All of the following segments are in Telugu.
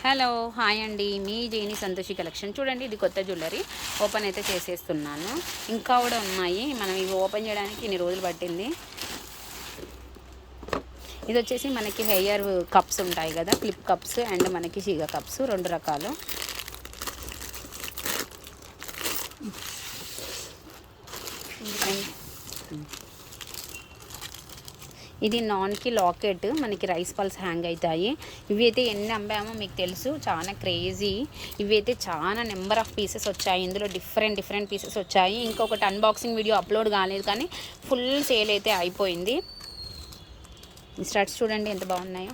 హలో హాయ్ అండి, మీ జైని సంతోషి కలెక్షన్. చూడండి, ఇది కొత్త జ్యువెలరీ ఓపెన్ అయితే చేసేస్తున్నాను. ఇంకా కూడా ఉన్నాయి. మనం ఇవి ఓపెన్ చేయడానికి ఇన్ని రోజులు పట్టింది. ఇది వచ్చేసి మనకి హెయిర్ కప్స్ ఉంటాయి కదా, క్లిప్ కప్స్ అండ్ మనకి షీగా కప్స్, రెండు రకాలు. ఇది నాన్కి లాకెట్, మనకి రైస్ పల్స్ హ్యాంగ్ అవుతాయి. ఇవి అయితే ఎన్ని అమ్మామో మీకు తెలుసు, చాలా క్రేజీ. ఇవి అయితే చాలా నెంబర్ ఆఫ్ పీసెస్ వచ్చాయి. ఇందులో డిఫరెంట్ పీసెస్ వచ్చాయి. ఇంకొకటి అన్బాక్సింగ్ వీడియో అప్లోడ్ కాలేదు, కానీ ఫుల్ సేల్ అయితే అయిపోయింది. ఈ స్టడ్స్ చూడండి ఎంత బాగున్నాయో.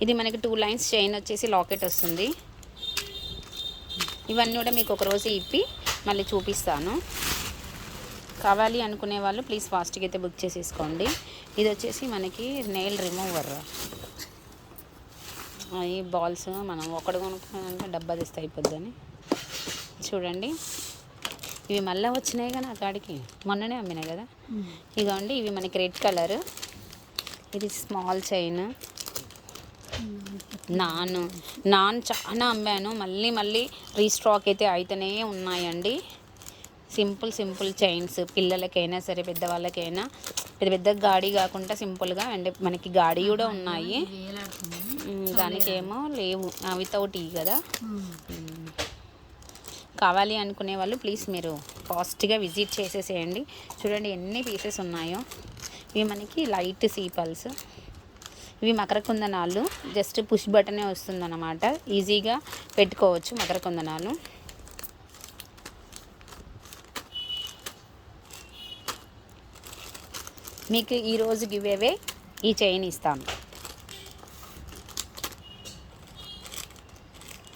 ఇది మనకి 2 లైన్స్ చైన్ వచ్చేసి లాకెట్ వస్తుంది. ఇవన్నీ కూడా మీకు ఒకరోజు ఇప్పి మళ్ళీ చూపిస్తాను. కావాలి అనుకునే వాళ్ళు ప్లీజ్ ఫాస్ట్గా అయితే బుక్ చేసేసుకోండి. ఇది వచ్చేసి మనకి నెయిల్ రిమూవర్. ఈ బాల్స్ మనం ఒకటి కొనుక్కోవాలంటే డబ్బా తెస్తే అయిపోద్దని. చూడండి, ఇవి మళ్ళీ వచ్చినాయి కానీ ఆ కాడికి మొన్ననే అమ్మినాయి కదా. ఇదిగోండి, ఇవి మనకి రెడ్ కలర్. ఇది స్మాల్ చైన్. నాన్ చాలా అమ్మాను, మళ్ళీ రీస్టాక్ అయితే అయితేనే ఉన్నాయండి. సింపుల్ చైన్స్, పిల్లలకైనా సరే పెద్దవాళ్ళకైనా. పెద్ద గాడి కాకుండా సింపుల్గా, అండ్ మనకి గాడి కూడా ఉన్నాయి. దానికేమో లేవు, వితౌట్ ఈ కదా. కావాలి అనుకునే వాళ్ళు ప్లీజ్ మీరు ఫాస్ట్గా విజిట్ చేసేసేయండి. చూడండి ఎన్ని పీసెస్ ఉన్నాయో. ఇవి మనకి లైట్ సీపల్స్. ఇవి మకర కుందనాలు, జస్ట్ పుష్ బటనే వస్తుందన్నమాట. ఈజీగా పెట్టుకోవచ్చు మకర కుందనాలు. మీకు ఈరోజు గివేవే ఈ చైన్ ఇస్తాను.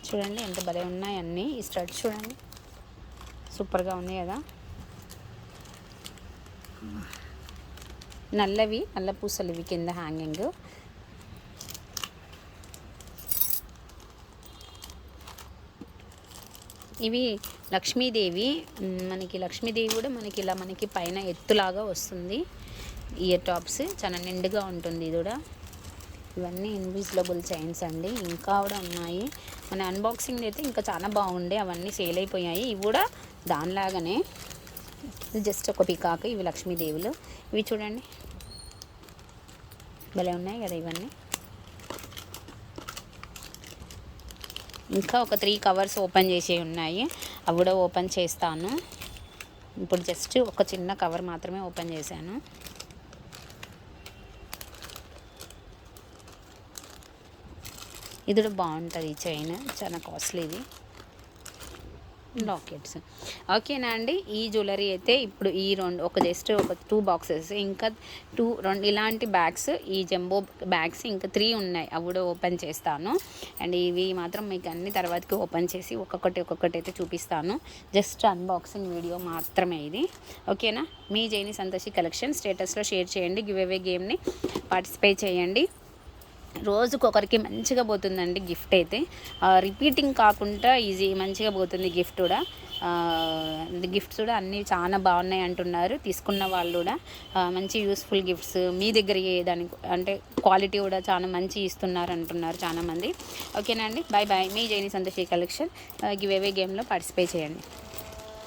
చూడండి ఎంత భలే ఉన్నాయి అన్నీ. ఈ స్టడ్స్ చూడండి సూపర్గా ఉంది కదా. నల్ల పూసలు ఇవి కింద హ్యాంగింగ్. ఇవి లక్ష్మీదేవి. లక్ష్మీదేవి కూడా మనకి ఇలా మనకి పైన ఎత్తులాగా వస్తుంది. ఇయర్ టాప్స్ చాలా నిండుగా ఉంటుంది ఇది కూడా. ఇవన్నీ ఇన్విజిబుల్ చైన్స్ అండి. ఇంకా కూడా ఉన్నాయి. మన అన్బాక్సింగ్ అయితే ఇంకా చాలా బాగుండే, అవన్నీ సేల్ అయిపోయాయి. ఇవి కూడా దానిలాగానే, ఇది జస్ట్ ఒక పికాక్. ఇవి లక్ష్మీదేవులు. ఇవి చూడండి భలే ఉన్నాయి కదా ఇవన్నీ. ఇంకా ఒక 3 కవర్స్ ఓపెన్ చేసి ఉన్నాయి, అవి కూడా ఓపెన్ చేస్తాను. ఇప్పుడు జస్ట్ ఒక చిన్న కవర్ మాత్రమే ఓపెన్ చేశాను. ఇది కూడా బాగుంటుంది. ఈ చైన్ చాలా కాస్ట్లీది. లాకెట్స్ ఓకేనా అండి. ఈ జ్యువెలరీ అయితే ఇప్పుడు ఈ జస్ట్ ఒక 2 బాక్సెస్, ఇంకా 2 ఇలాంటి బ్యాగ్స్, ఈ జంబో బ్యాగ్స్ ఇంకా 3 ఉన్నాయి. అవి కూడా ఓపెన్ చేస్తాను. అండ్ ఇవి మాత్రం మీకు అన్ని తర్వాతకి ఓపెన్ చేసి ఒక్కొక్కటి అయితే చూపిస్తాను. జస్ట్ అన్బాక్సింగ్ వీడియో మాత్రమే ఇది. ఓకేనా. మీ జైని సంతోషి కలెక్షన్ స్టేటస్లో షేర్ చేయండి. గివ్ అవే గేమ్ని పార్టిసిపేట్ చేయండి. రోజుకొకరికి మంచిగా పోతుందండి గిఫ్ట్ అయితే. రిపీటింగ్ కాకుండా ఈజీ మంచిగా పోతుంది గిఫ్ట్ కూడా. గిఫ్ట్స్ కూడా అన్నీ చాలా బాగున్నాయి అంటున్నారు తీసుకున్న వాళ్ళు కూడా. మంచి యూస్ఫుల్ గిఫ్ట్స్ మీ దగ్గర దానికి అంటే క్వాలిటీ కూడా చాలా మంచి ఇస్తున్నారు అంటున్నారు చాలామంది. ఓకేనా అండి. బాయ్. మీ జైని సంతోషి కలెక్షన్ గివ్ అవే గేమ్లో పార్టిసిపేట్ చేయండి.